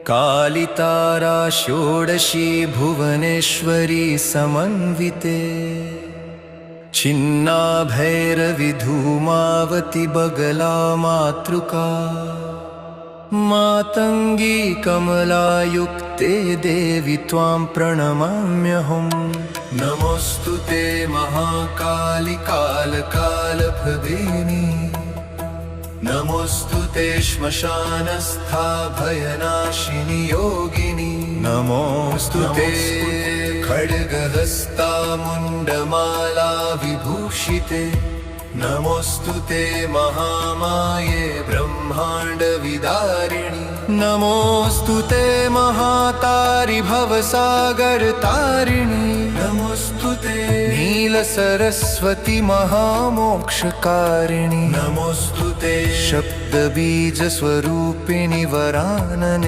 कालितारा षोडशी भुवनेश्वरी समन्विते छिन्नाभैरवी धूमावती बगला मातृका मातंगी कमलायुक्ते देवी त्वां प्रणमाम्यहम् नमोस्तुते महाकाली कालकालप्रदेनी नमोस्तुते श्मशानस्था भयनाशिनी योगिनी नमोस्तुते खड्गहस्ता मुण्डमाला विभूषिते नमोस्तुते महामाये ब्रह्मांड विदारिणी नमोस्तुते महातारि भवसागर तारिणी नमोस्तुते नीलसरस्वती महामोक्षकारिणी नमोस्तुते शब्दबीज स्वरूपिणी वरानने